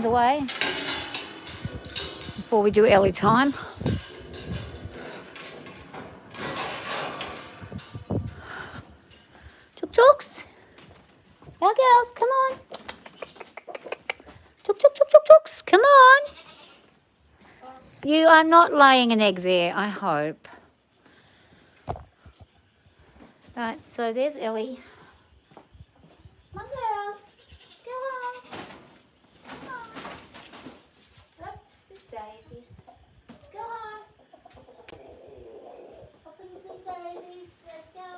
away before we do Ellie time. Tuk-tuks. Now, girls, come on. Tuk-tuks, come on. You are not laying an egg there, I hope. Right, so there's Ellie. Come on, girls. Let's go on. Come on. Oops, it's daisies. Go on. Open some daisies. Let's go.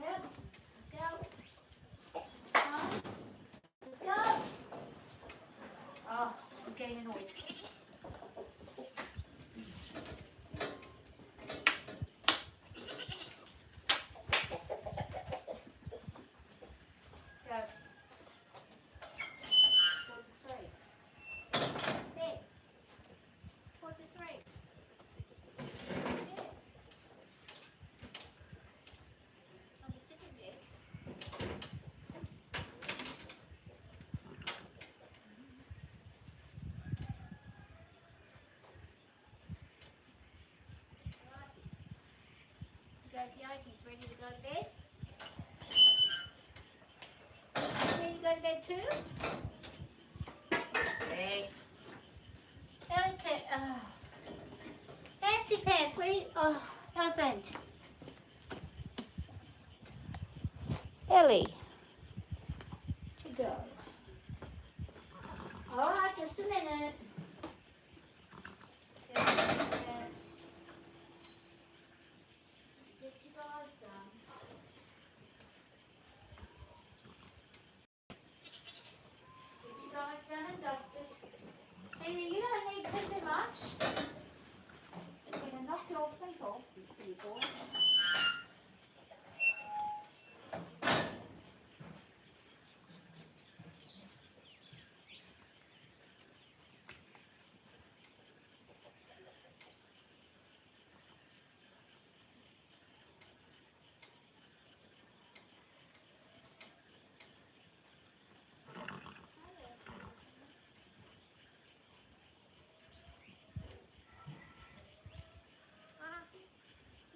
Yep. Let's go. Come on. Let's go. Oh, I'm getting annoyed. Go. 43. There. 43. There. I'm just sticking there. Yogi's ready to go to bed. Ready to go to bed too? Okay. Okay. Fancy pants, where you, opened. Ellie. To go. Alright, just a minute. Just a minute. Get your guys done. Get you guys done and dusted. Henry, you don't need too much. You're going to knock your feet off, you silly boy.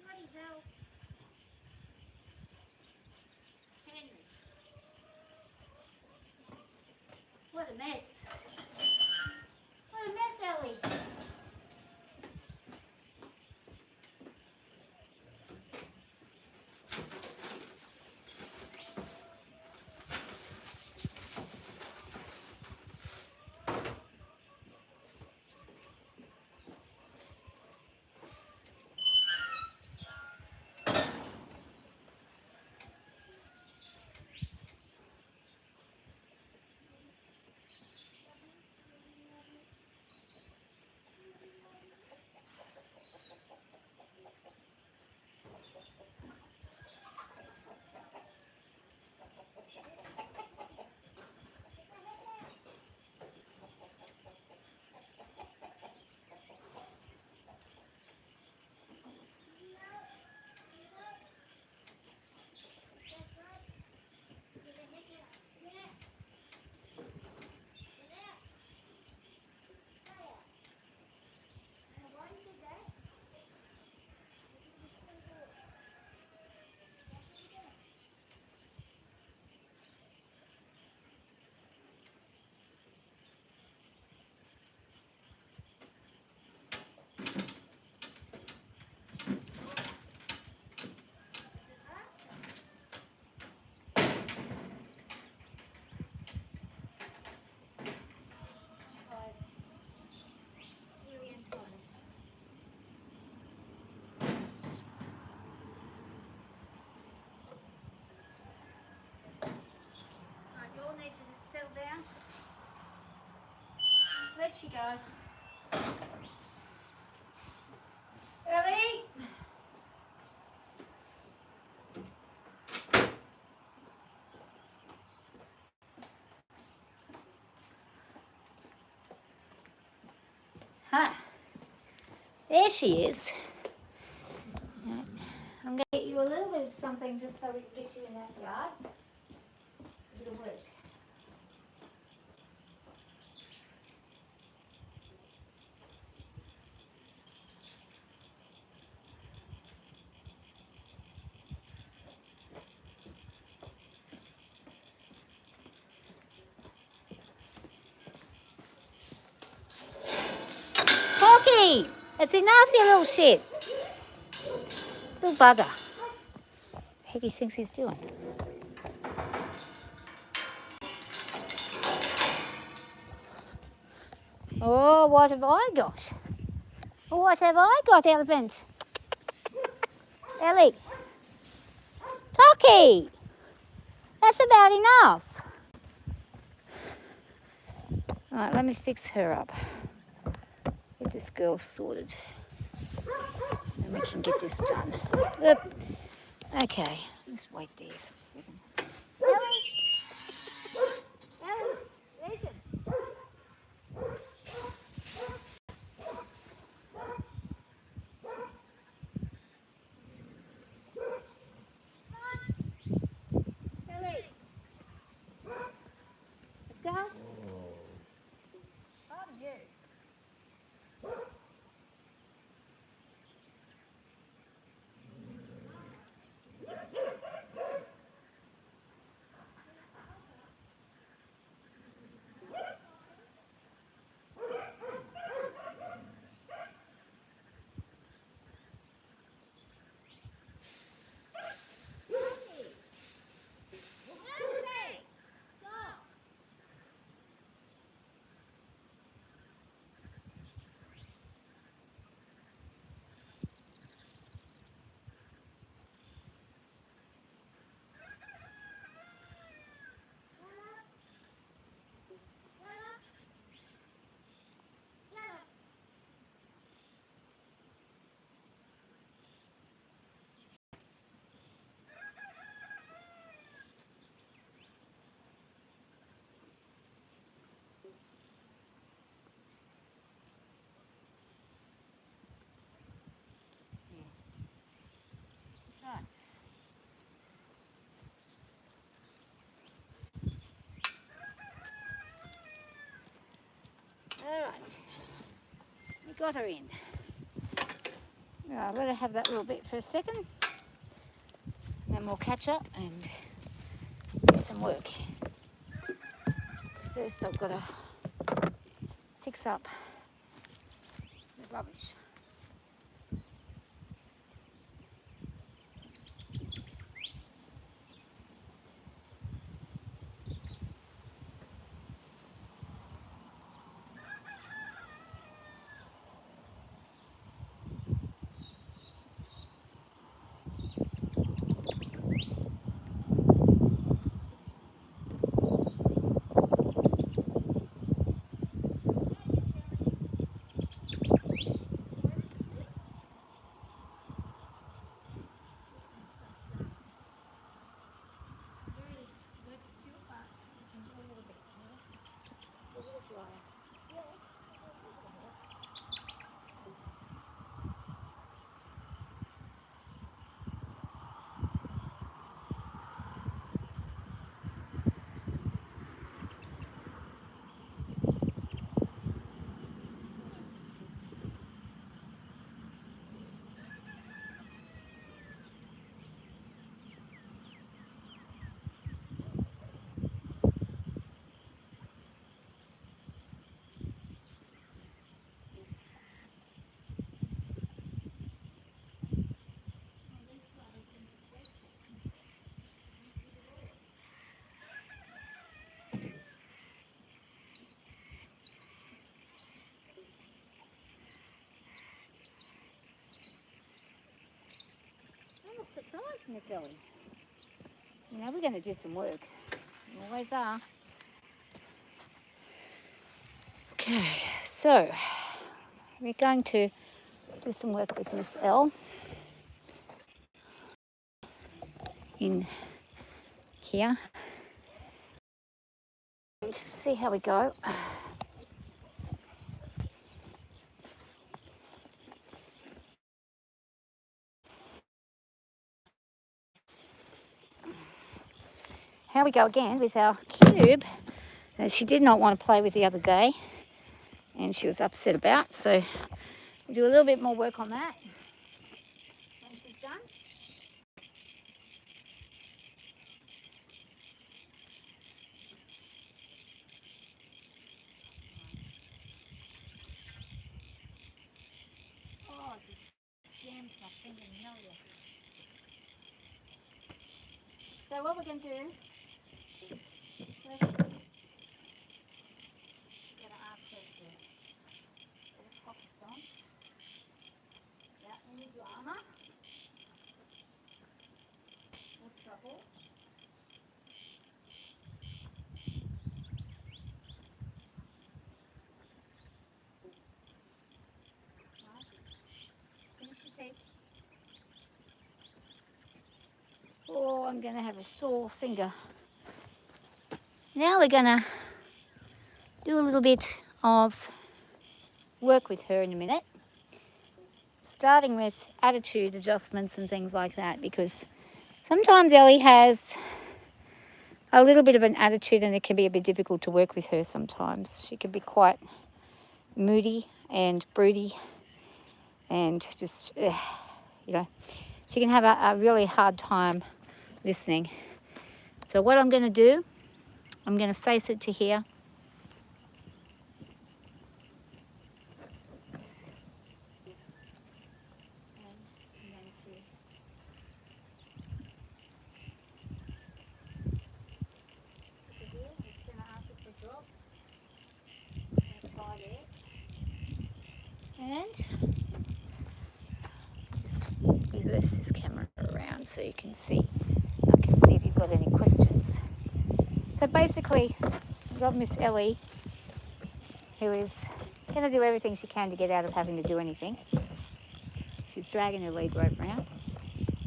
Bloody hell. Henry. What a mess. What a mess, Ellie. Need to just settle down. Let you go. Ellie? Huh. There she is. Right. I'm going to get you a little bit of something just so we can get you in that yard. It'll work. It's a nasty little shit. Little bugger. What the heck he thinks he's doing? Oh, what have I got? What have I got, elephant? Ellie. Toki! That's about enough. Alright, let me fix her up. Get this girl sorted. And we can get this done. Oop. Okay, let's wait there for a second. Ellie! Ellie! Listen! Ellie! Let's go. Oh, you. Alright, we got her in. Right, I'll let her have that little bit for a second. And then we'll catch up and do some work. So first I've got to fix up the rubbish. I'm surprised, Miss Ellie. You know, we're going to do some work. We always are. Okay, so we're going to do some work with Miss L in here. And see how we go. How we go again with our cube that she did not want to play with the other day and she was upset about, so we'll do a little bit more work on that when she's done. So what we're going to do, first, we're going to ask her to put a pocket on. Yeah, and use your armour. No trouble. Nice. Finish your teeth. Oh, I'm going to have a sore finger. Now we're going to do a little bit of work with her in a minute, starting with attitude adjustments and things like that, because sometimes Ellie has a little bit of an attitude and it can be a bit difficult to work with her sometimes. She can be quite moody and broody and just, you know, she can have a really hard time listening. So what I'm going to do, I'm going to face it to here. And just reverse this camera around so you can see. I can see if you've got any questions. So basically, we've got Miss Ellie, who is going to do everything she can to get out of having to do anything. She's dragging her lead rope around,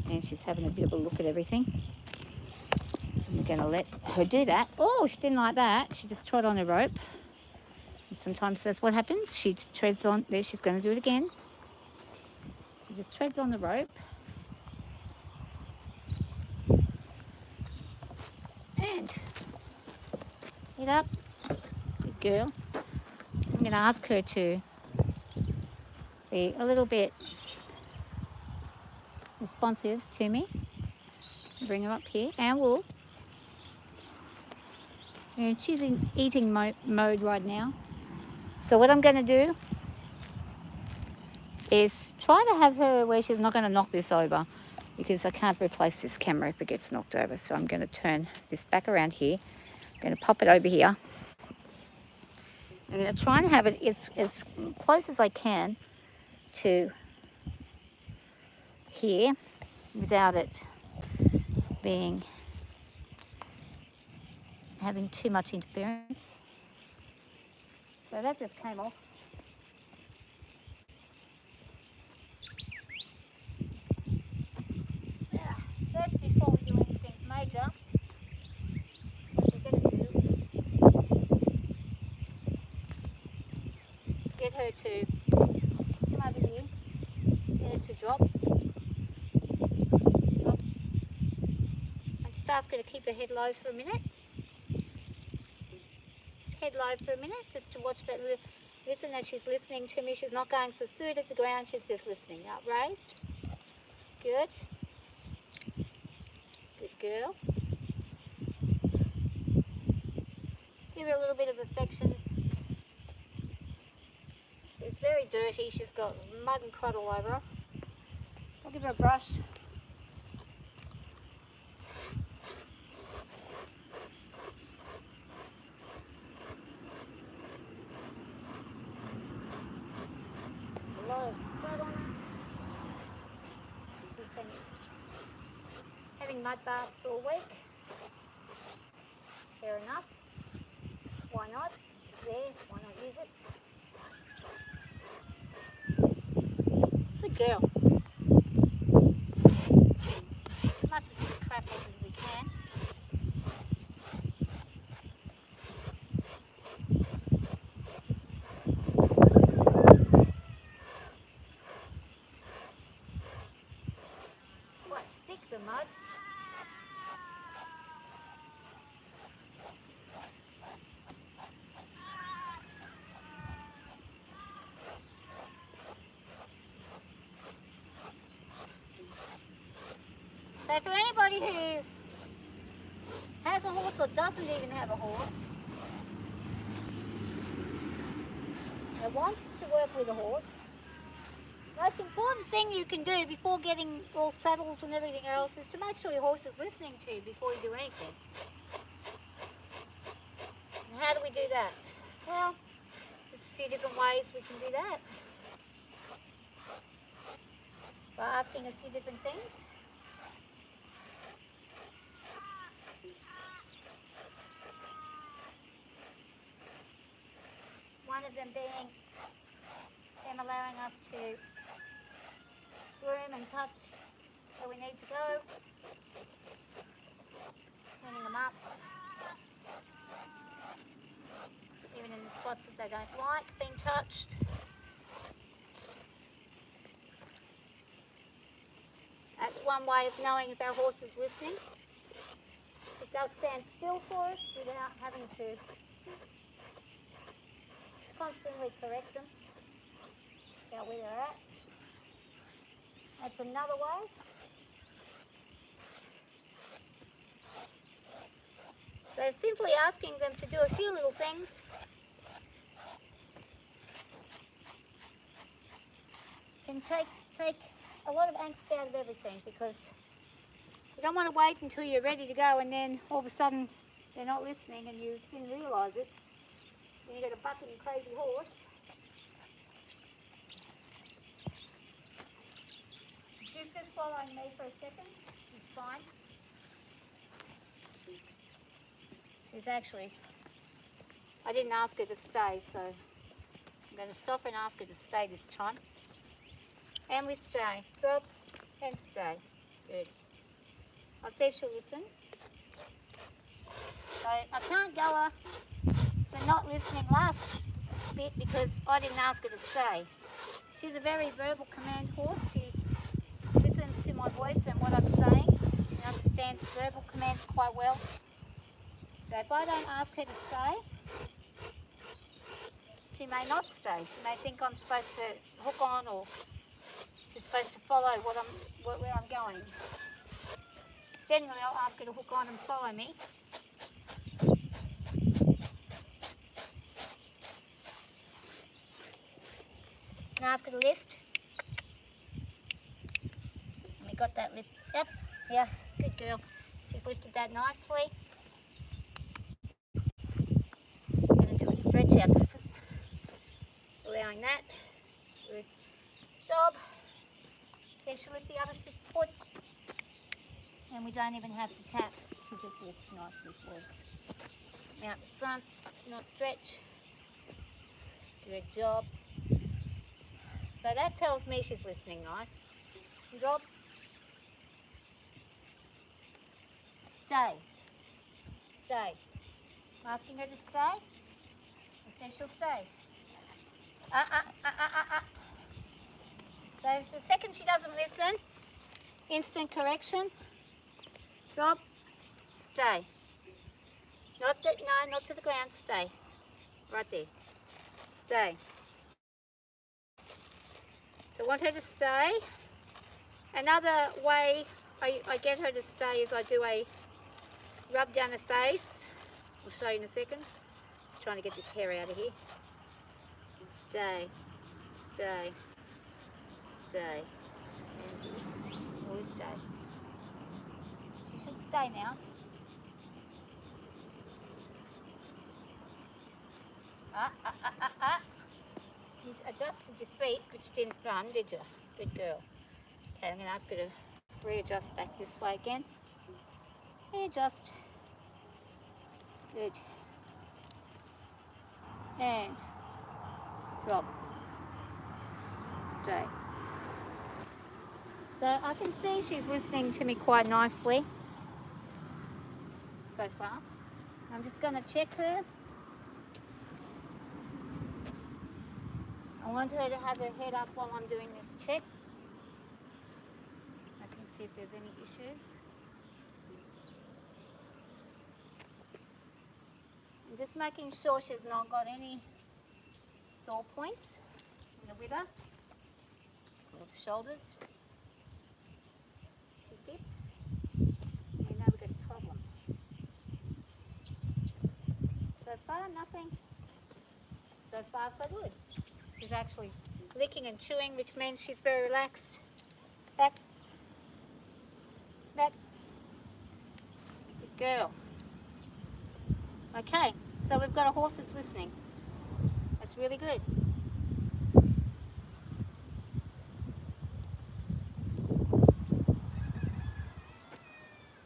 and she's having a bit of a look at everything. I'm going to let her do that. Oh, she didn't like that. She just trod on her rope. And sometimes that's what happens. She treads on, there she's going to do it again. She just treads on the rope. And get up. Good girl. I'm going to ask her to be a little bit responsive to me. Bring her up here. And wool. And she's in eating mode right now. So what I'm going to do is try to have her where she's not going to knock this over, because I can't replace this camera if it gets knocked over. So I'm going to turn this back around here. I'm going to pop it over here. I'm going to try and have it as close as I can to here without it having too much interference. So that just came off. First, before we do anything major, what we're going to do, get her to come over here, get her to drop. And just ask her to keep her head low for a minute. Head low for a minute, just to watch that. Listen that she's listening to me. She's not going for food at the ground, she's just listening. Up, raised. Good. Good girl. Give her a little bit of affection. She's very dirty. She's got mud and crud all over her. I'll give her a brush. A lot of crud on her. She's been having mud baths all week. Fair enough. Why not? It's there. Why not use it? Good girl. As much as this crap off as we can. Quite thick, the mud. So for anybody who has a horse or doesn't even have a horse, that wants to work with a horse, The most important thing you can do before getting all saddles and everything else is to make sure your horse is listening to you before you do anything. And how do we do that? Well, there's a few different ways we can do that. By asking a few different things. One of them being them allowing us to groom and touch where we need to go, cleaning them up, even in the spots that they don't like being touched. That's one way of knowing if our horse is listening. It does stand still for us without having to constantly correct them about where they're at. That's another way. So simply asking them to do a few little things can take a lot of angst out of everything, because you don't want to wait until you're ready to go and then all of a sudden they're not listening and you didn't realise it. Then you've got a bucking crazy horse. She's just following me for a second. She's fine. She's actually, I didn't ask her to stay, so I'm going to stop her and ask her to stay this time. And we stay. Drop and stay. Good. I'll see if she'll listen. So I can't go her the not listening last bit because I didn't ask her to stay. She's a very verbal command horse. She listens to my voice and what I'm saying. She understands verbal commands quite well. So if I don't ask her to stay, she may not stay. She may think I'm supposed to hook on, or she's supposed to follow where I'm going. Generally, I'll ask her to hook on and follow me. And ask her to lift. And we got that lift. Yep, yeah, good girl. She's lifted that nicely. I'm going to do a stretch out the foot, allowing that. Good job. Okay, she'll lift the other foot. And we don't even have to tap. She just lifts nicely for us. Out the front, it's not stretch. Good job. So that tells me she's listening nice. Drop. Stay. Stay. I'm asking her to stay. I said she'll stay. So if the second she doesn't listen, instant correction. Drop. Stay. Not to the ground. Stay. Right there. Stay. So I want her to stay. Another way I get her to stay is I do a rub down the face. I'll show you in a second. Just trying to get this hair out of here. Stay. Stay. Stay. And we'll stay. She should stay now. You adjusted your feet, but you didn't run, did you? Good girl. Okay, I'm going to ask her to readjust back this way again. Readjust. Good. And drop. Stay. So I can see she's listening to me quite nicely so far. I'm just going to check her. I want her to have her head up while I'm doing this check. I can see if there's any issues. I'm just making sure she's not got any sore points in the wither or the shoulders. She dips. We know we've got a problem. So far, nothing. So far, so good. She's actually licking and chewing, which means she's very relaxed. Back. Back. Good girl. Okay, so we've got a horse that's listening. That's really good.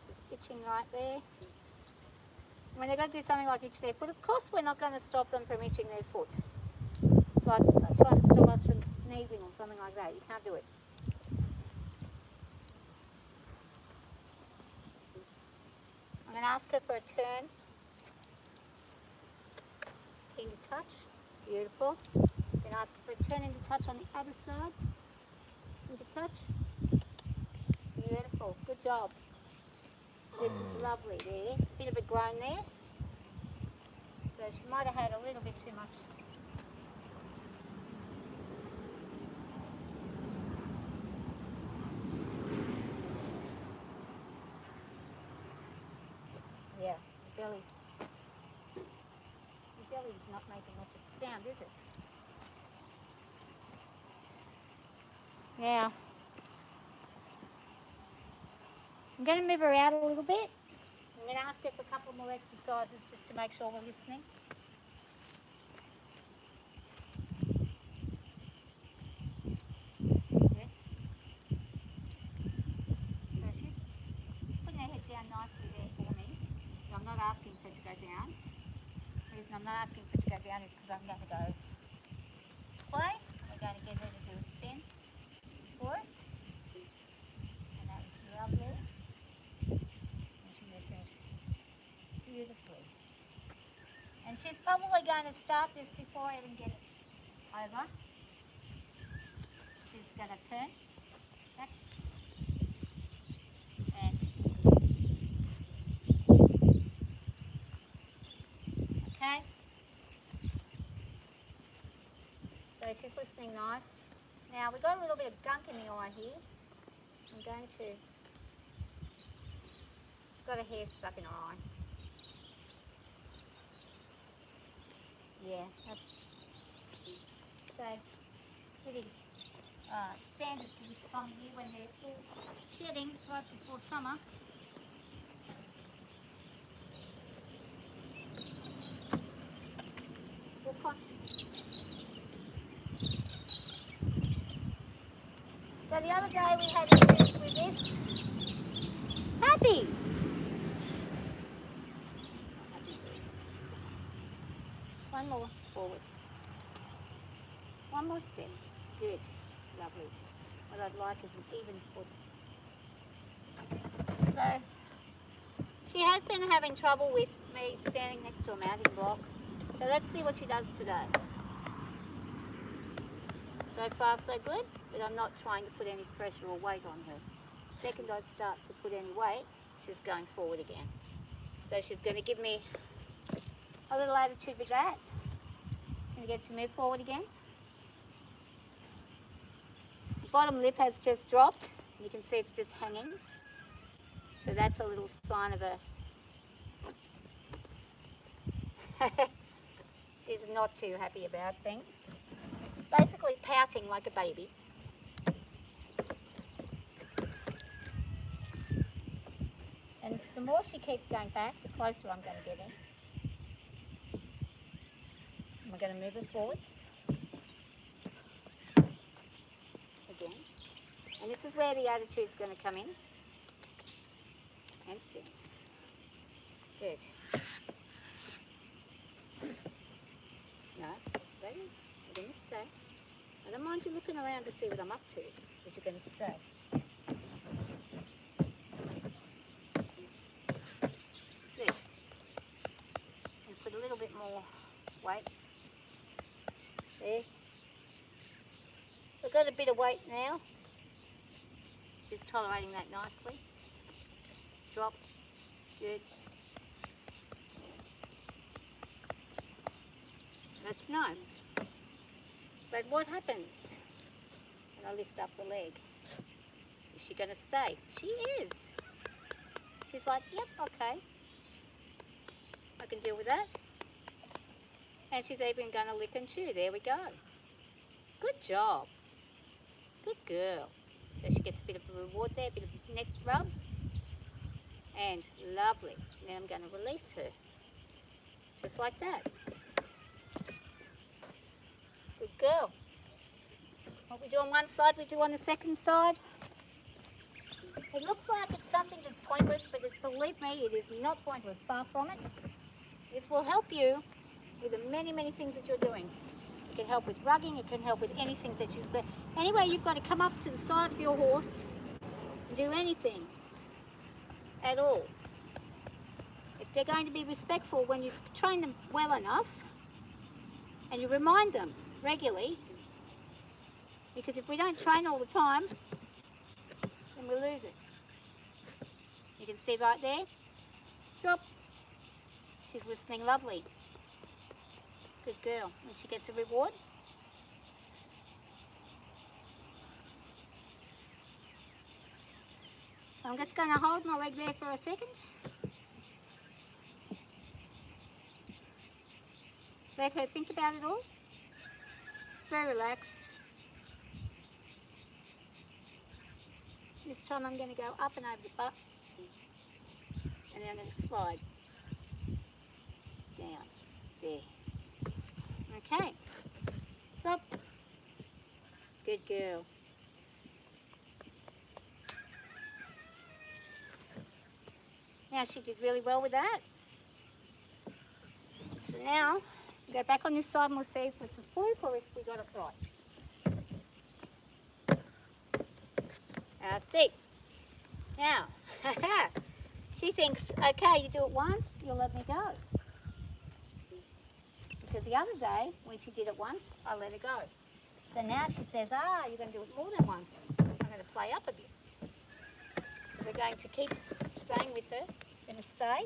She's itching right there. When they're going to do something like itch their foot, of course we're not going to stop them from itching their foot. It's like trying to stop us from sneezing or something like that. You can't do it. I'm going to ask her for a turn. Into touch. Beautiful. Then ask her for a turn into touch on the other side. Into touch. Beautiful. Good job. This is lovely there. Bit of a groan there. So she might have had a little bit too much. Yeah, the belly's not making much of a sound, is it? Now, I'm going to move her out a little bit. I'm going to ask her for a couple more exercises just to make sure we're listening. Yeah. So she's putting her head down nicely there for me. So I'm not asking for her to go down. The reason I'm not asking for her to go down is because I'm going to go this way. We're going to get her to do a spin for us. And that was lovely. And she listened beautifully. And she's probably going to start this before I even get it over. She's going to turn back and okay. So she's listening nice. Now we've got a little bit of gunk in the eye here. I'm going to, got a hair stuck in her eye. Yeah, that's so pretty standard for this time of year when they're all shedding right before summer. Walk on. So the other day we had issues with this. Happy! One more forward. One more step. Good. Lovely. What I'd like is an even foot. So, she has been having trouble with me standing next to a mounting block. So let's see what she does today. So far so good, but I'm not trying to put any pressure or weight on her. Second I start to put any weight, she's going forward again. So she's going to give me a little attitude with that. Going to get to move forward again. The bottom lip has just dropped. You can see it's just hanging. So that's a little sign of a... She's not too happy about things. Basically pouting like a baby. And the more she keeps going back, the closer I'm going to get in. And we're going to move her forwards. Again. And this is where the attitude's going to come in. And stand. Good. No, stay. You're going to stay. I don't mind you looking around to see what I'm up to, but you're going to stay. Good. And put a little bit more weight. There. We've got a bit of weight now. She's tolerating that nicely. Drop. Good. That's nice. But what happens when I lift up the leg? Is she going to stay? She is. She's like, yep, okay. I can deal with that. And she's even going to lick and chew. There we go. Good job. Good girl. So she gets a bit of a reward there, a bit of neck rub. And lovely. Now I'm going to release her. Just like that. Good girl. What we do on one side, we do on the second side. It looks like it's something that's pointless, but believe me, it is not pointless. Far from it. This will help you with the many, many things that you're doing. It can help with rugging. It can help with anything that you've got. Anyway, you've got to come up to the side of your horse and do anything at all. If they're going to be respectful when you train them well enough and you remind them regularly, because if we don't train all the time, then we lose it. You can see right there, drop. She's listening lovely. Good girl. And she gets a reward. I'm just going to hold my leg there for a second. Let her think about it all. It's very relaxed. This time I'm going to go up and over the butt. And then I'm going to slide down. There. Okay. Drop. Good girl. Now she did really well with that. So now, go back on this side and we'll see if it's a fluke or if we got it right. See. Now, she thinks, okay, you do it once, you'll let me go. Because the other day, when she did it once, I let her go. So now she says, you're going to do it more than once. I'm going to play up a bit. So we're going to keep staying with her. Going to stay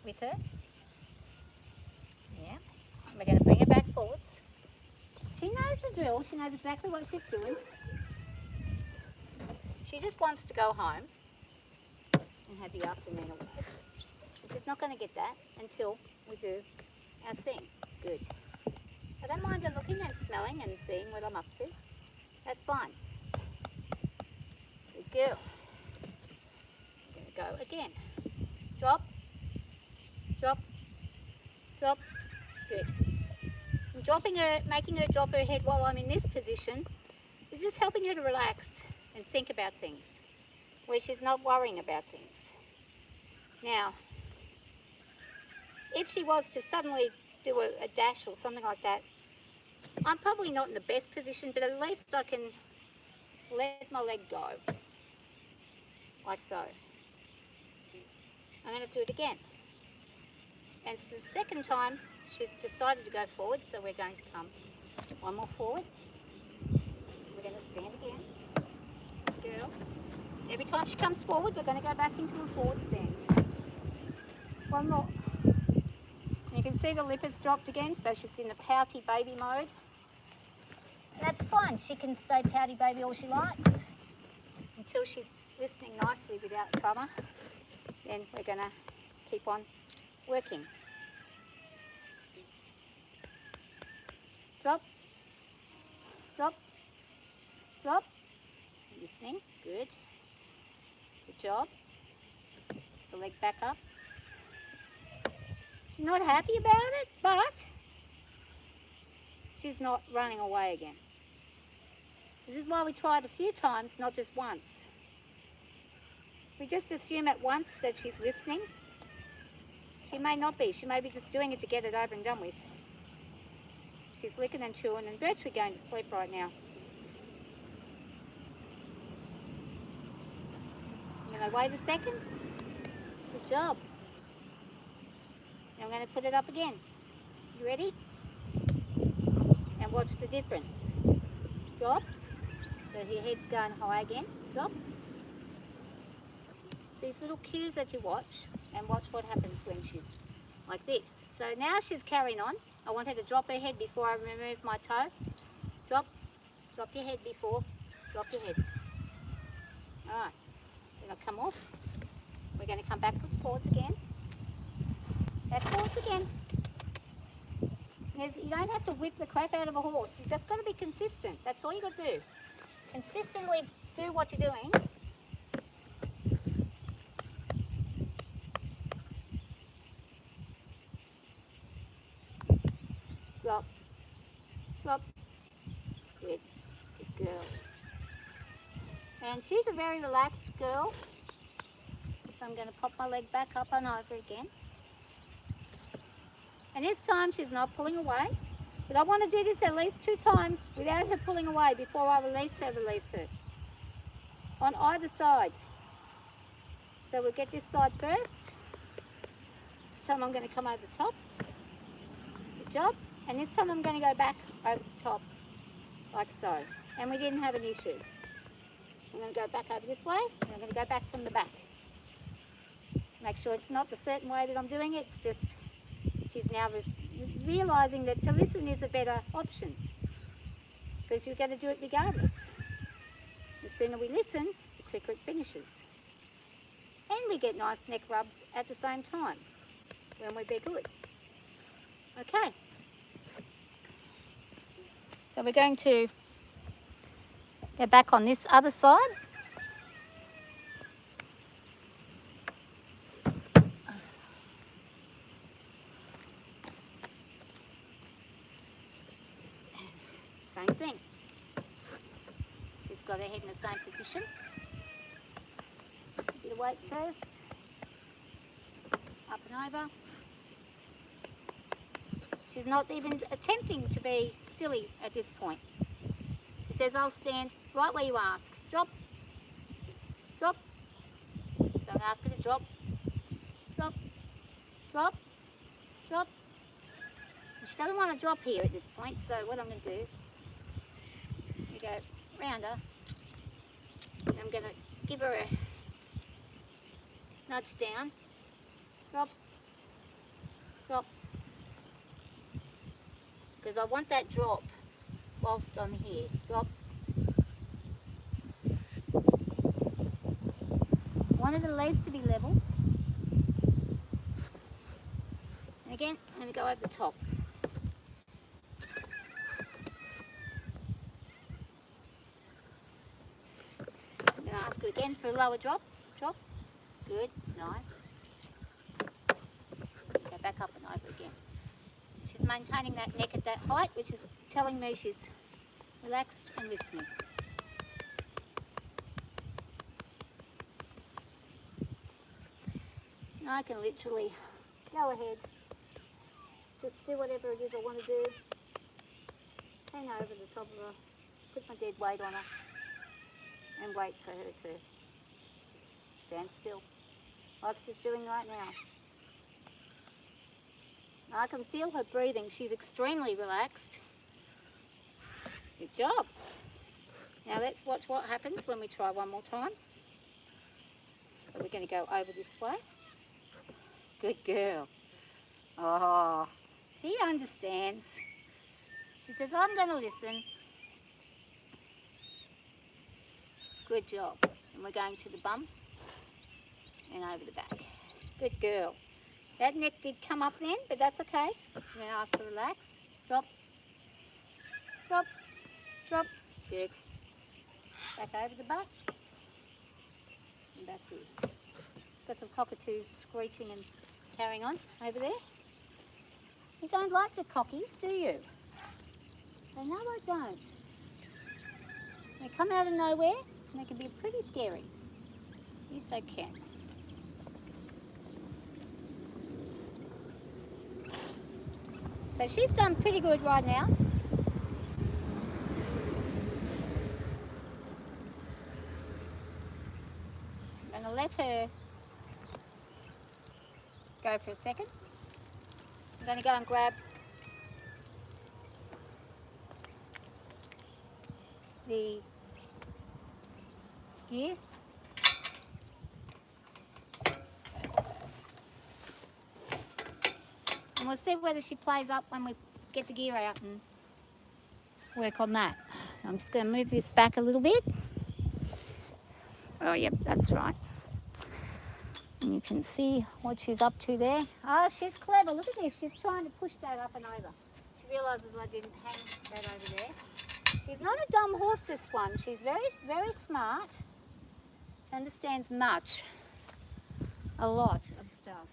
with her. Yeah. And we're going to bring her back forwards. She knows the drill. She knows exactly what she's doing. She just wants to go home and have the afternoon away. And she's not going to get that until we do our thing. Good. I don't mind her looking and smelling and seeing what I'm up to. That's fine. Good girl. I'm going to go again. Drop. Drop. Drop. Good. I'm dropping her, making her drop her head while I'm in this position is just helping her to relax and think about things where she's not worrying about things. Now, if she was to suddenly do a dash or something like that, I'm probably not in the best position, but at least I can let my leg go, like so. I'm going to do it again. And it's the second time she's decided to go forward, so we're going to come one more forward. We're going to stand again. Girl. Every time she comes forward, we're going to go back into a forward stance. One more. You can see the lip has dropped again, so she's in the pouty baby mode. And that's fine. She can stay pouty baby all she likes until she's listening nicely without trauma. Then we're going to keep on working. Drop. Drop. Drop. Listening. Good. Good job. The leg back up. She's not happy about it, but she's not running away again. This is why we try it a few times, not just once. We just assume at once that she's listening. She may not be. She may be just doing it to get it over and done with. She's licking and chewing and virtually going to sleep right now. I'm going to wait a second. Good job. Now I'm going to put it up again. You ready? And watch the difference. Drop. So her head's going high again. Drop. So these little cues that you watch, and watch what happens when she's like this. So now she's carrying on. I want her to drop her head before I remove my toe. Drop. Drop your head before. Drop your head. Alright. Then I'll come off. We're going to come backwards, forwards again. Back forwards again. You don't have to whip the crap out of a horse. You've just got to be consistent. That's all you've got to do. Consistently do what you're doing. Drop. Drop. Good. Good girl. And she's a very relaxed girl. So I'm going to pop my leg back up and over again. And this time she's not pulling away. But I want to do this at least 2 times without her pulling away before I release her. On either side. So we'll get this side first. This time I'm going to come over the top. Good job. And this time I'm going to go back over the top, like so. And we didn't have an issue. I'm going to go back over this way, and I'm going to go back from the back. Make sure it's not the certain way that I'm doing it, it's just she's now realising that to listen is a better option. Because you're going to do it regardless. The sooner we listen, the quicker it finishes. And we get nice neck rubs at the same time when we be good. Okay. So we're going to go back on this other side. Same thing. She's got her head in the same position. A bit of weight first. Up and over. She's not even attempting to be silly at this point. She says, I'll stand right where you ask. Drop. Drop. So I'm asking her to drop. Drop. Drop. Drop. And she doesn't want to drop here at this point, so what I'm going to do, you go round her. And I'm going to give her a nudge down. Drop. Drop. Because I want that drop whilst I'm here. Drop. I wanted the legs to be level. And again, I'm going to go over the top. I'm going to ask her again for a lower drop. Drop. Good. Nice. Go back up and over again. She's maintaining that neck at that height, which is telling me she's relaxed and listening. And I can literally go ahead, just do whatever it is I want to do, hang over the top of her, put my dead weight on her, and wait for her to stand still, like she's doing right now. I can feel her breathing. She's extremely relaxed. Good job. Now let's watch what happens when we try one more time. So we're going to go over this way. Good girl. Oh, she understands. She says, I'm going to listen. Good job. And we're going to the bum and over the back. Good girl. That neck did come up then, but that's okay. I'm going to ask her to relax. Drop. Drop. Drop. Good. Back over the butt. And back here. Got some cockatoos screeching and carrying on over there. You don't like the cockies, do you? They no, I don't. They come out of nowhere and they can be pretty scary. You so can. So she's done pretty good right now. I'm going to let her go for a second. I'm going to go and grab the gear. And we'll see whether she plays up when we get the gear out and work on that. I'm just going to move this back a little bit. Oh, yep, that's right. And you can see what she's up to there. Oh, she's clever. Look at this. She's trying to push that up and over. She realises I didn't hang that over there. She's not a dumb horse, this one. She's very, very smart. Understands much. A lot of stuff.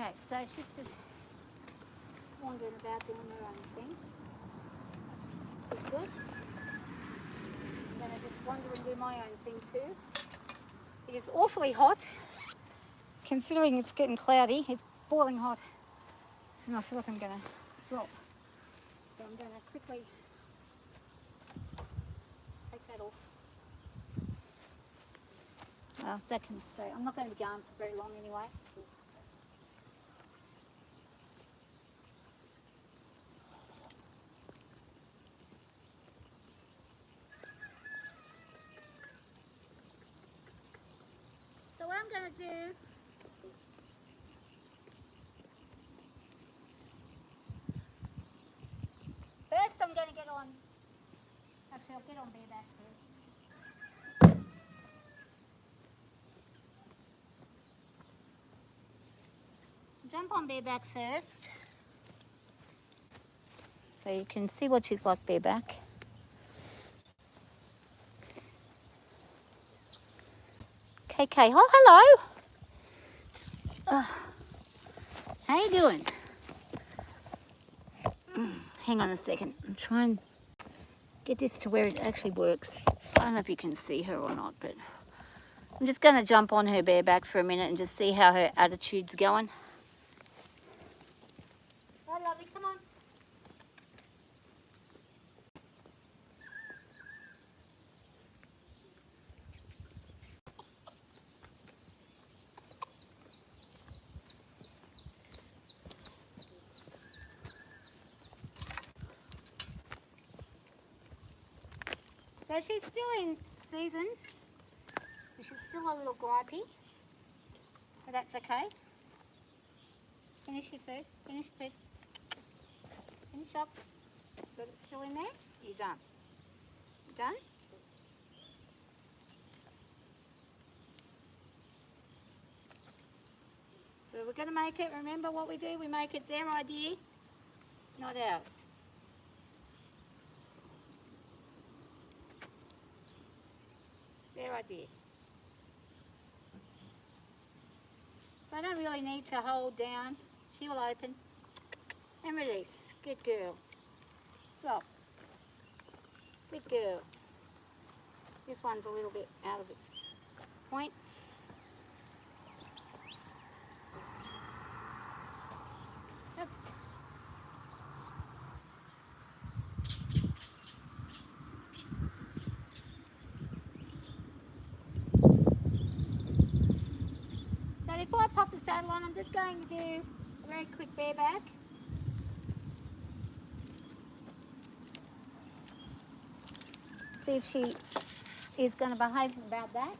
Okay, so she's just wandering about doing her own thing. It's good. I'm going to just wander and do my own thing too. It is awfully hot. Considering it's getting cloudy, it's boiling hot. And I feel like I'm going to drop. So I'm going to quickly take that off. Well, that can stay. I'm not going to be going for very long anyway. So what I'm going to do, first I'm going to get on, actually I'll get on bareback first. Jump on bareback first, so you can see what she's like bareback. KK, oh hello. How you doing? Hang on a second. I'm trying to get this to where it actually works. I don't know if you can see her or not, but I'm just going to jump on her bareback for a minute and just see how her attitude's going. Hi, lovely, come on. So she's still in season. She's still a little gripey, but that's okay. Finish your food. Finish your food. Finish up. Got it still in there? You're done. You done? So we're going to make it, remember what we do? We make it their idea, not ours. Their idea. So I don't really need to hold down. She will open and release. Good girl. Drop. Good girl. This one's a little bit out of its point. Oops. So before I pop the saddle on, I'm just going to do a very quick bareback. See if she is going to behave about that.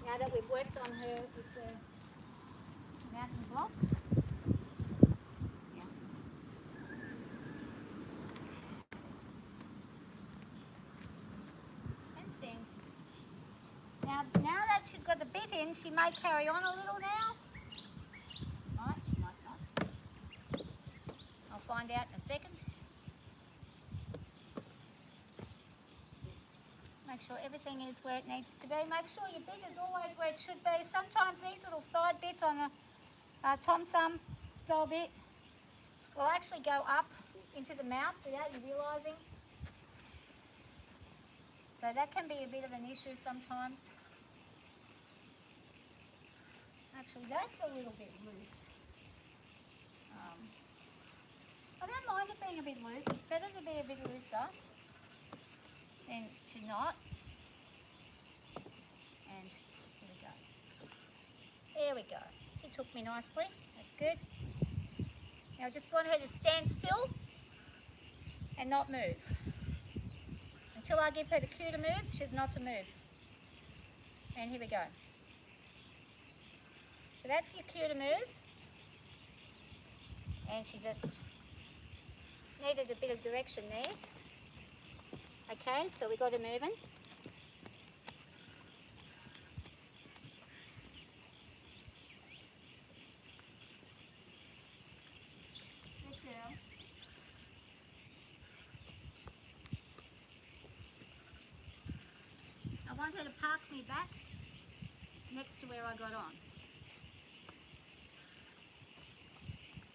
Now that we've worked on her with the mountain block. Yeah. And stand. Now that she's got the bit in, she may carry on a little now. Might not. I'll find out in a second. Make sure everything is where it needs to be. Make sure your bit is always where it should be. Sometimes these little side bits on a Tom Thumb style bit will actually go up into the mouth without you realising. So that can be a bit of an issue sometimes. Actually, that's a little bit loose. I don't mind it being a bit loose. It's better to be a bit looser than to not. And here we go. There we go. She took me nicely. That's good. Now I just want her to stand still and not move. Until I give her the cue to move, she's not to move. And here we go. So that's your cue to move. And she just needed a bit of direction there. Okay, so we got her moving. Good girl. I want her to park me back next to where I got on.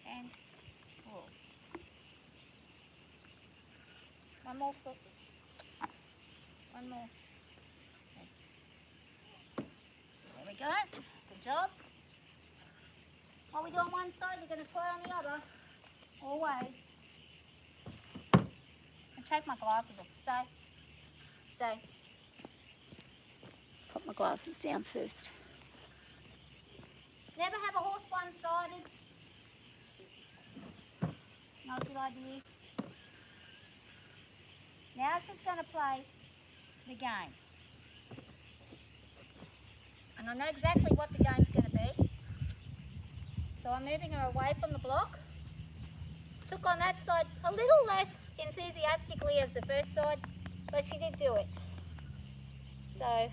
And oh. One more foot. One more. Okay. There we go. Good job. While we do on one side, we're going to try on the other. Always. And take my glasses off. Stay. Stay. Let's put my glasses down first. Never have a horse one-sided. Not a good idea. Now she's going to play the game. And I know exactly what the game's going to be. So I'm moving her away from the block. Took on that side a little less enthusiastically as the first side, but she did do it. So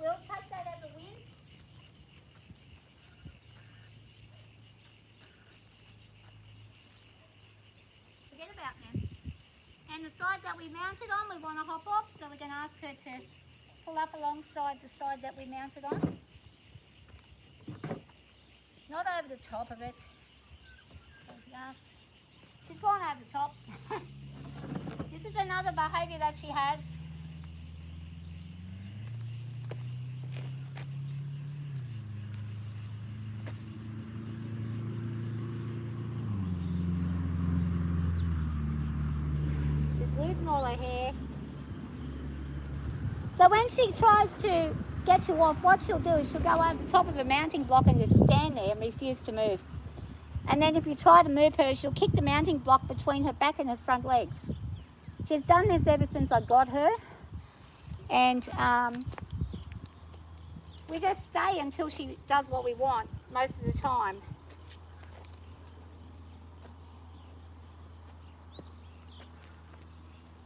we'll take that as a win. Forget about them. And the side that we mounted on, we want to hop off, so we're going to ask her to pull up alongside the side that we mounted on. Not over the top of it. She's gone over the top. This is another behaviour that she has. Losing all her hair. So when she tries to get you off, what she'll do is she'll go over the top of a mounting block and just stand there and refuse to move. And then if you try to move her, she'll kick the mounting block between her back and her front legs. She's done this ever since I got her. And we just stay until she does what we want most of the time.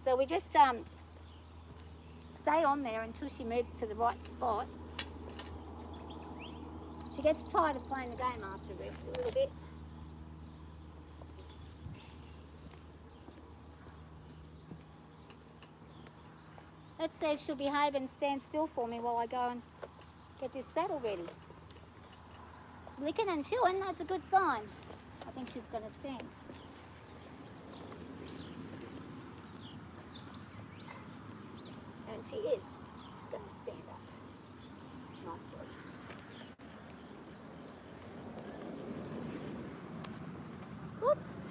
So we just stay on there until she moves to the right spot. She gets tired of playing the game after a little bit. Let's see if she'll behave and stand still for me while I go and get this saddle ready. Licking and chewing, that's a good sign. I think she's going to stand. And she is going to stand up nicely. Whoops.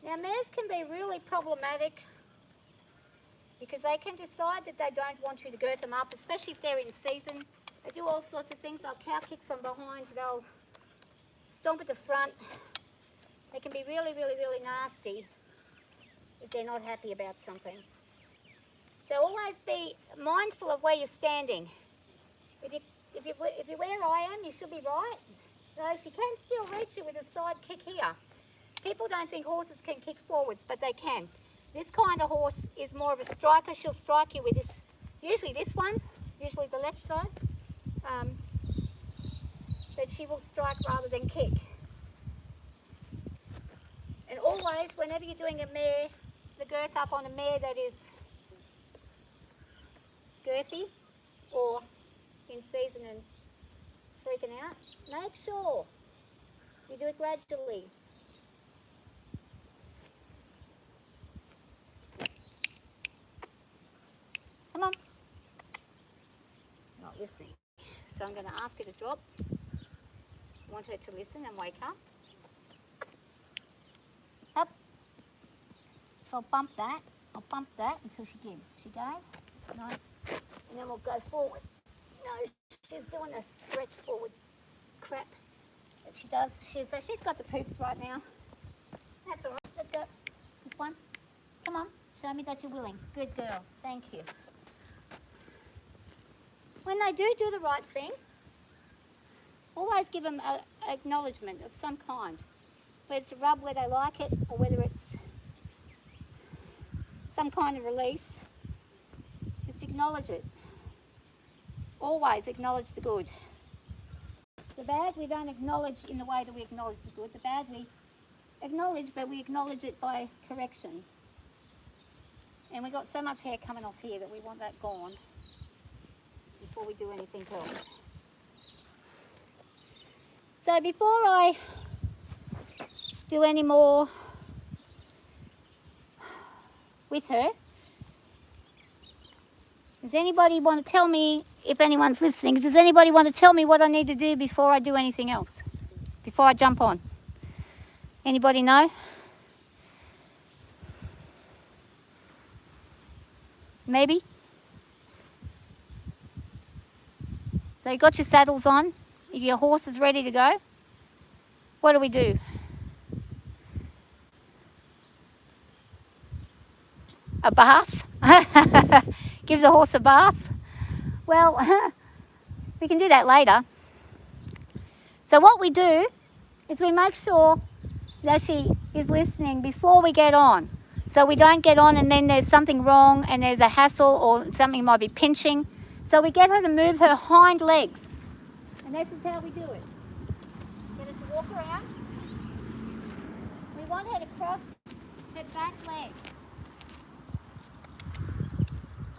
Now mares can be really problematic because they can decide that they don't want you to girth them up, especially if they're in season. They do all sorts of things. They'll cow kick from behind, they'll stomp at the front. They can be really, really, really nasty if they're not happy about something. So always be mindful of where you're standing. If you're where I am, you should be right. So she can still reach you with a side kick here. People don't think horses can kick forwards, but they can. This kind of horse is more of a striker. She'll strike you with this, usually this one, usually the left side. But she will strike rather than kick. And always, whenever you're doing a mare, the girth up on a mare that is girthy or in season and free freaking out. Make sure you do it gradually. Come on. Not listening. So I'm going to ask her to drop. I want her to listen and wake up. Up. So I'll bump that. I'll bump that until she gives. She goes. Nice. And then we'll go forward. No, she's doing a stretch forward crap that she does. So she's got the poops right now. That's all right. Let's go. This one. Come on. Show me that you're willing. Good girl. Thank you. When they do the right thing, always give them an acknowledgement of some kind. Whether it's a rub where they like it, or whether it's some kind of release. Just acknowledge it. Always acknowledge the good. The bad we don't acknowledge in the way that we acknowledge the good. The bad we acknowledge, but we acknowledge it by correction. And we've got so much hair coming off here that we want that gone before we do anything else. So before I do any more with her, does anybody want to tell me, if anyone's listening, does anybody want to tell me what I need to do before I do anything else? Before I jump on? Anybody know? Maybe? So you got your saddles on, your horse is ready to go. What do we do? A bath? Give the horse a bath? Well, we can do that later. So what we do is we make sure that she is listening before we get on. So we don't get on and then there's something wrong and there's a hassle or something might be pinching. So we get her to move her hind legs. And this is how we do it. Get her to walk around. We want her to cross her back leg.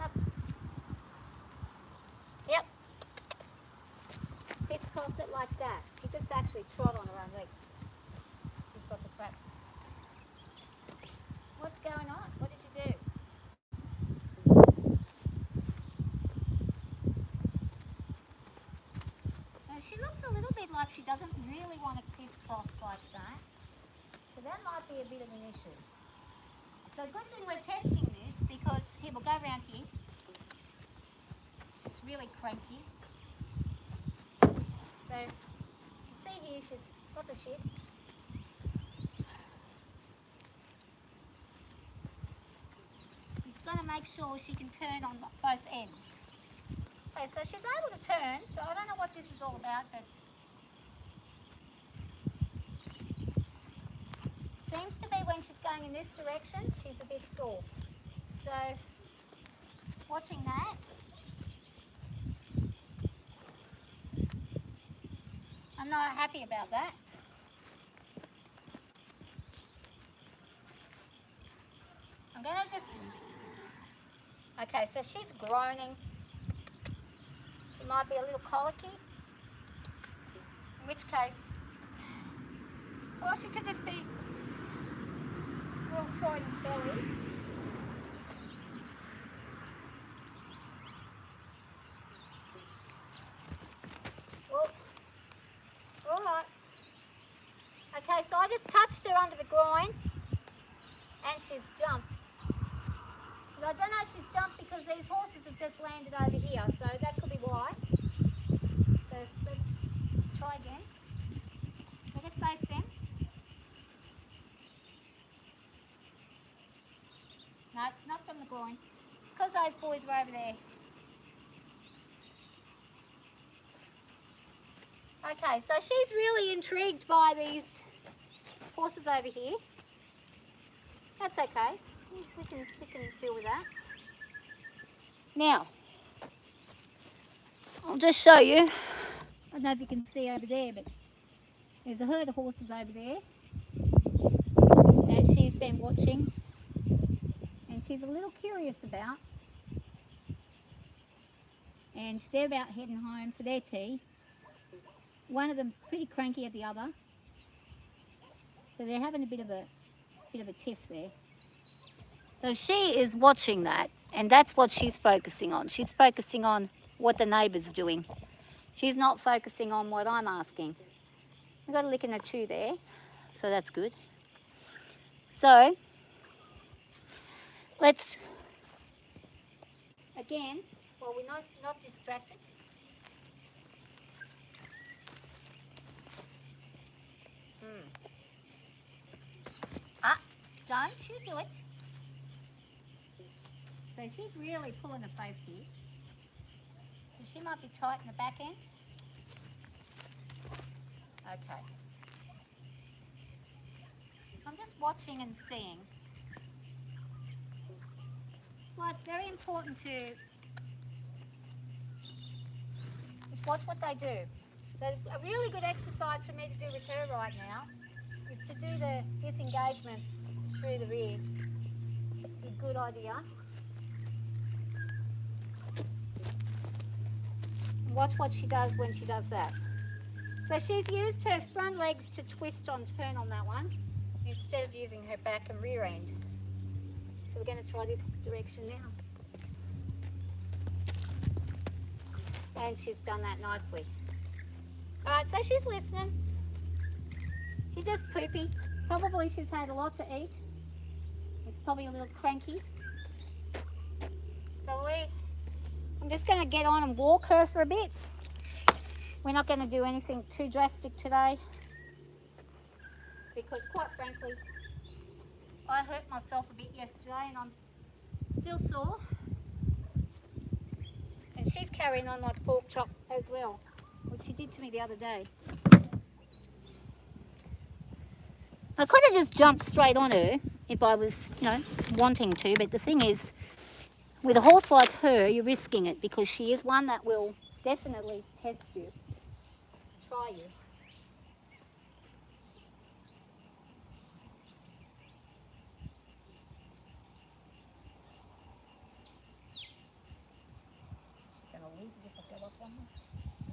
Up. Yep. Fits across it like that. She just actually trod on her own legs. She's got the craps. What's going on? What did you do? She looks a little bit like she doesn't really want to crisscross like that. So that might be a bit of an issue. So good thing we're testing this because here, we'll go around here. It's really cranky. So you see here she's got the shits. He's going to make sure she can turn on both ends. Okay, so she's able to turn, so I don't know what this is all about, but seems to be when she's going in this direction, she's a bit sore. So, watching that. I'm not happy about that. I'm going to just... Okay, so she's groaning. She might be a little colicky, in which case, or she could just be a little sore in the belly. Oh, all right. Okay, so I just touched her under the groin, and she's jumped. But I don't know if she's jumped because these horses have just landed over here, so that could be why. So let's try again. Let it face them. No, it's not from the groin. Because those boys were over there. Okay, so she's really intrigued by these horses over here. That's okay. We can deal with that. Now, I'll just show you. I don't know if you can see over there, but there's a herd of horses over there that she's been watching, and she's a little curious about. And they're about heading home for their tea. one of them's pretty cranky at the other. So they're having a bit of a tiff there. So she is watching that, and that's what she's focusing on. She's focusing on what the neighbour's doing. She's not focusing on what I'm asking. We've got a lick and a chew there, so that's good. So let's, again, while we're not distracted, don't you do it. So she's really pulling her face here. So she might be tight in the back end. Okay. I'm just watching and seeing. Well, it's very important to just watch what they do. So a really good exercise for me to do with her right now is to do the disengagement through the rear. A good idea. Watch what she does when she does that. So she's used her front legs to twist on turn on that one instead of using her back and rear end. So we're going to try this direction now. And she's done that nicely. Alright, so she's listening. She's just poopy. Probably she's had a lot to eat. She's probably a little cranky. So I'm just going to get on and walk her for a bit. We're not going to do anything too drastic today because quite frankly I hurt myself a bit yesterday and I'm still sore, and she's carrying on like pork chop as well, which she did to me the other day. I could have just jumped straight on her if I was, wanting to, but the thing is, with a horse like her, you're risking it because she is one that will definitely test you, try you. She's going to lose it if I go up one more.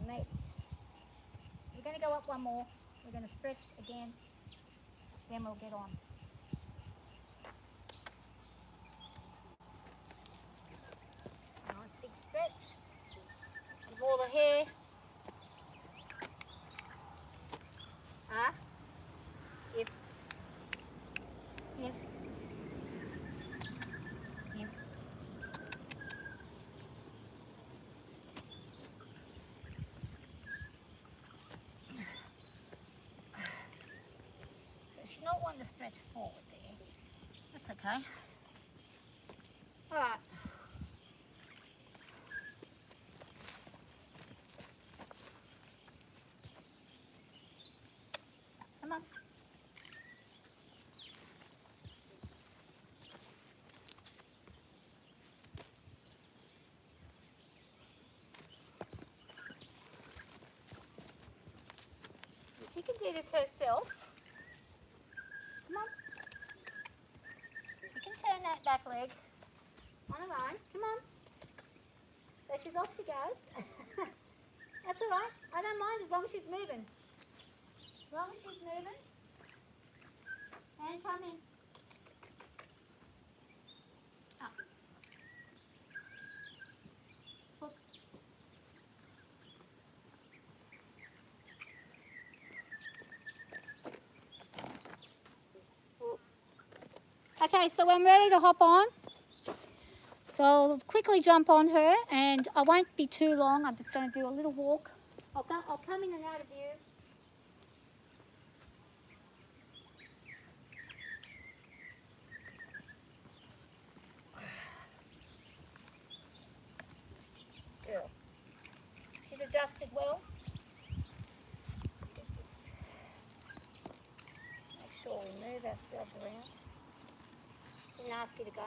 Maybe. We're going to go up one more. We're going to stretch again. Then we'll get on. Nice big stretch. Give all the hair. Give. So she's not wanting to stretch forward there. That's okay. Alright. Come on. She can do this herself. Come on. She can turn that back leg on her own. Come on. So she's off she goes. That's all right. I don't mind as long as she's moving. As long as she's moving. And come in. Up. Hook. Okay, so I'm ready to hop on. So I'll quickly jump on her, and I won't be too long. I'm just going to do a little walk. I'll come in and out of view. Girl. She's adjusted well. Make sure we move ourselves around. Didn't ask you to go.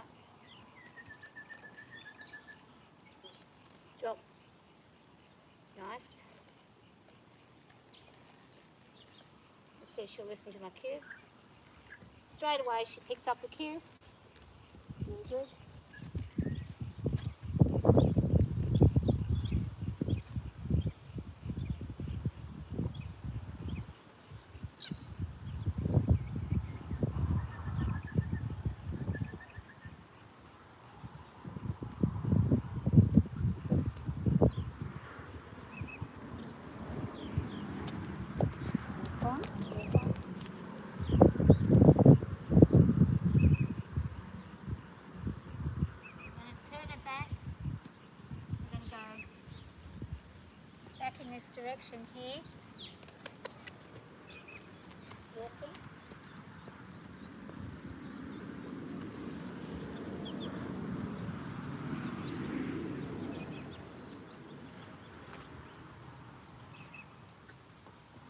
Drop. Nice. Let's see if she'll listen to my cue. Straight away she picks up the cue. Really good. this direction here. Walking.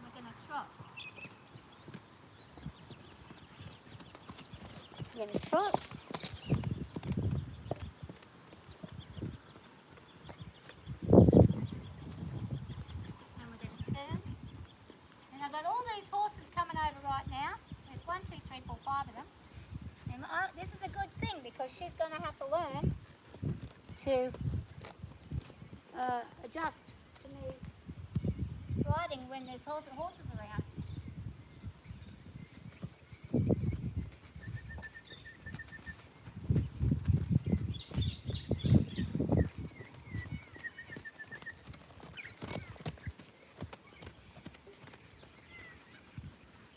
We're going to trot. We're going to trot. I've got all these horses coming over right now. There's 1, 2, 3, 4, 5 of them. And this is a good thing because she's going to have to learn to adjust to me riding when there's horses around.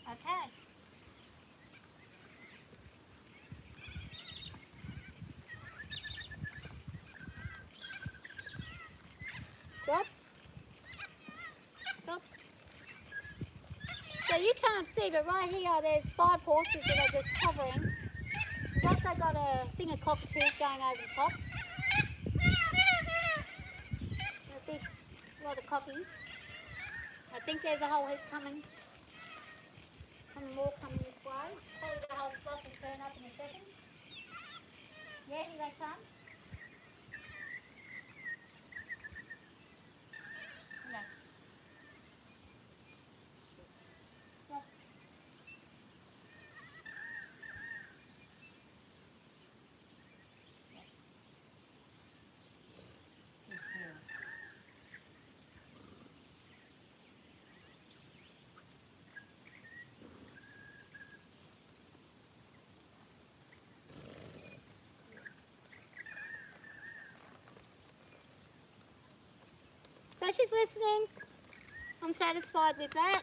Okay. Drop. Drop. So you can't see, but right here there's 5 horses that are just hovering. We've also got a thing of cockatoos going over the top. A big lot of cockies. I think there's a whole heap coming. More coming this way. Probably the whole flock will turn up in a second. Yeah, here they come. Relax. Stop. So she's listening. I'm satisfied with that.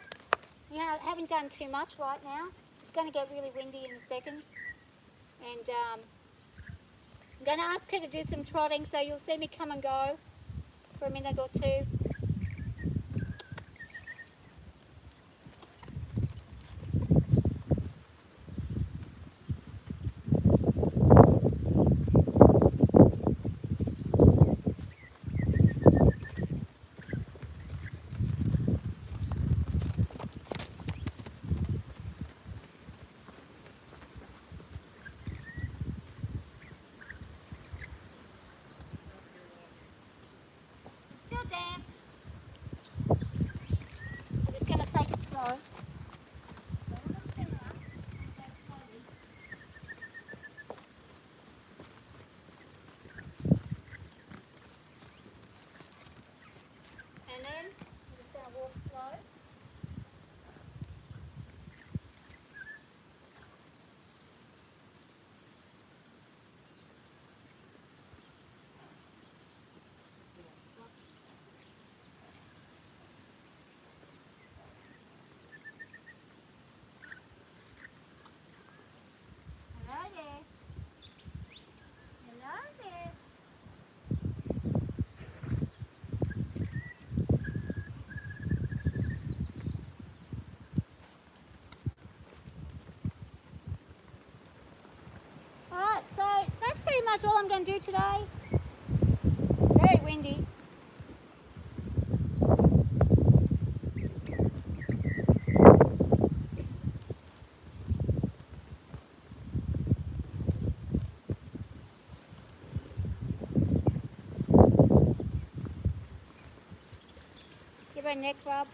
Yeah, I haven't done too much right now. It's going to get really windy in a second. And I'm going to ask her to do some trotting, so you'll see me come and go for a minute or two. Still damp. I'm just going to take it slow. And then I'm just going to walk slow. Hello there. Hello there. Alright, so that's pretty much all I'm going to do today. Very windy. Give her a neck rub.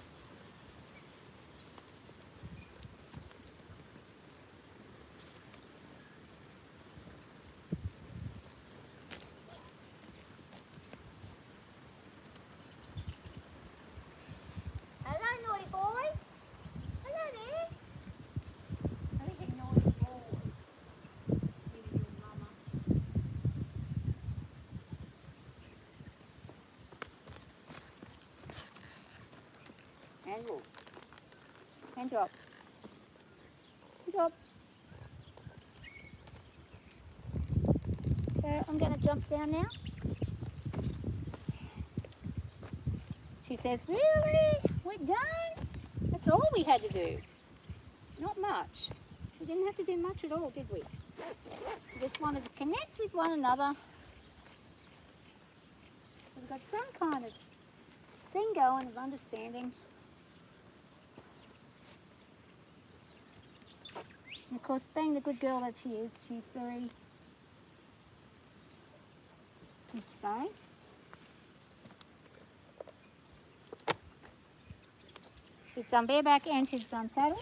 Hello, naughty boy. Hello there. Who's a naughty boy? Give it your mama. And walk. And drop. Drop. So I'm going to jump down now. She says, really? We're done? That's all we had to do. Not much. We didn't have to do much at all, did we? We just wanted to connect with one another. We've got some kind of thing going of understanding. And of course, being the good girl that she is, she's very inspiring. She's done bareback and she's done saddle,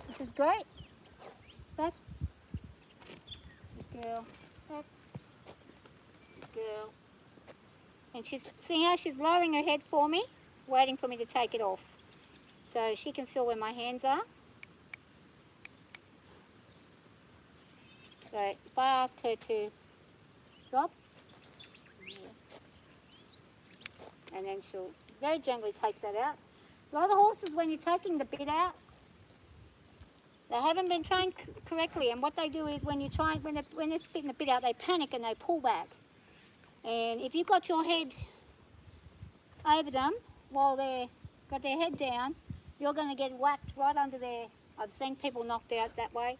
which is great. Back. Good girl. Back. Good girl. And see how she's lowering her head for me, waiting for me to take it off. So she can feel where my hands are. So if I ask her to drop, and then she'll very gently take that out. A lot of horses, when you're taking the bit out, they haven't been trained correctly, and what they do is when they're spitting the bit out, they panic and they pull back. And if you've got your head over them while they've got their head down, you're going to get whacked right under there. I've seen people knocked out that way,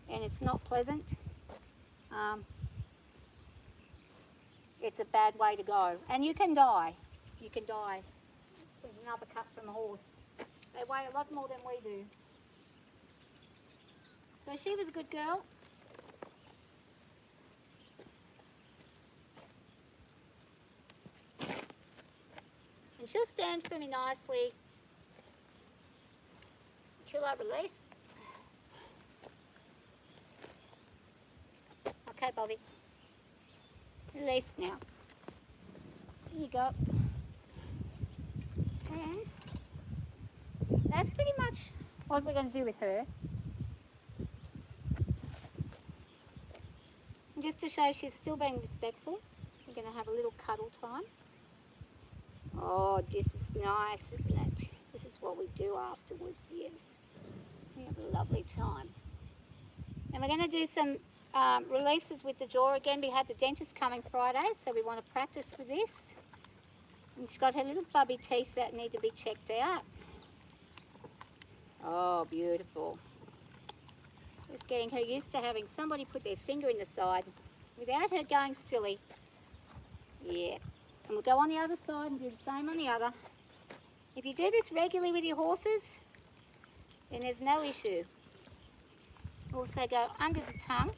and it's not pleasant. It's a bad way to go, and you can die. You can die with an uppercut from a horse. They weigh a lot more than we do. So she was a good girl. And she'll stand for me nicely until I release. Okay, Bobby. Release now. Here you go. And that's pretty much what we're going to do with her. And just to show she's still being respectful, we're going to have a little cuddle time. Oh, this is nice, isn't it? This is what we do afterwards, yes. We have a lovely time. And we're going to do some releases with the jaw again. We had the dentist coming Friday, so we want to practice with this. And she's got her little bubby teeth that need to be checked out. Oh, beautiful. Just getting her used to having somebody put their finger in the side without her going silly. Yeah. And we'll go on the other side and do the same on the other. If you do this regularly with your horses, then there's no issue. Also go under the tongue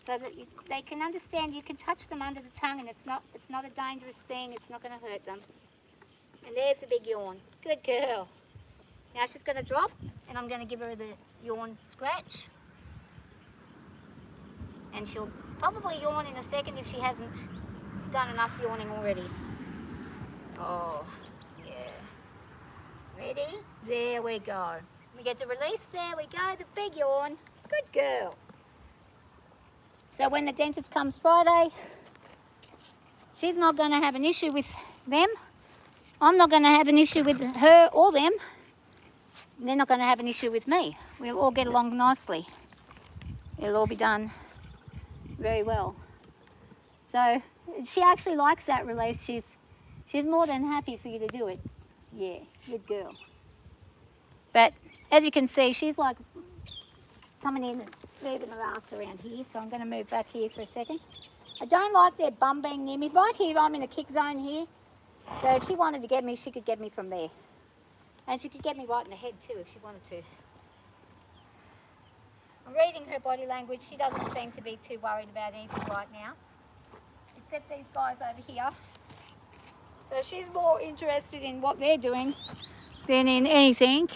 so that they can understand you can touch them under the tongue, and it's not a dangerous thing, it's not going to hurt them. And there's a big yawn. Good girl. Now she's going to drop, and I'm going to give her the yawn scratch. And she'll probably yawn in a second if she hasn't done enough yawning already. Oh, yeah. Ready? There we go. We get the release, there we go, the big yawn. Good girl. So when the dentist comes Friday, she's not going to have an issue with them. I'm not going to have an issue with her or them. They're not going to have an issue with me. We'll all get along nicely. It'll all be done very well. So she actually likes that release. She's more than happy for you to do it. Yeah, good girl. But as you can see, she's like coming in and moving her ass around here. So I'm going to move back here for a second. I don't like their bum being near me. Right here, I'm in a kick zone here. So if she wanted to get me, she could get me from there. And she could get me right in the head too if she wanted to. I'm reading her body language. She doesn't seem to be too worried about anything right now. Except these guys over here. So she's more interested in what they're doing than in anything.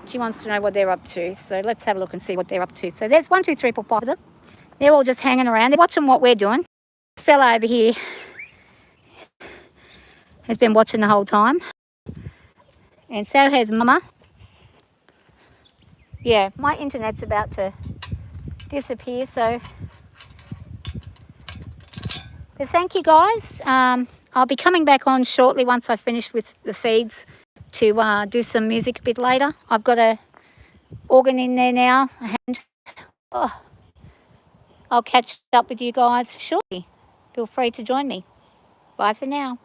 She wants to know what they're up to. So let's have a look and see what they're up to. So there's 1, 2, 3, 4, 5 of them. They're all just hanging around. They're watching what we're doing. This fella over here has been watching the whole time. And so has Mama. Yeah, my internet's about to disappear, so but thank you guys. I'll be coming back on shortly once I finish with the feeds to do some music a bit later. I've got a organ in there now, and I'll catch up with you guys shortly. Feel free to join me. Bye for now.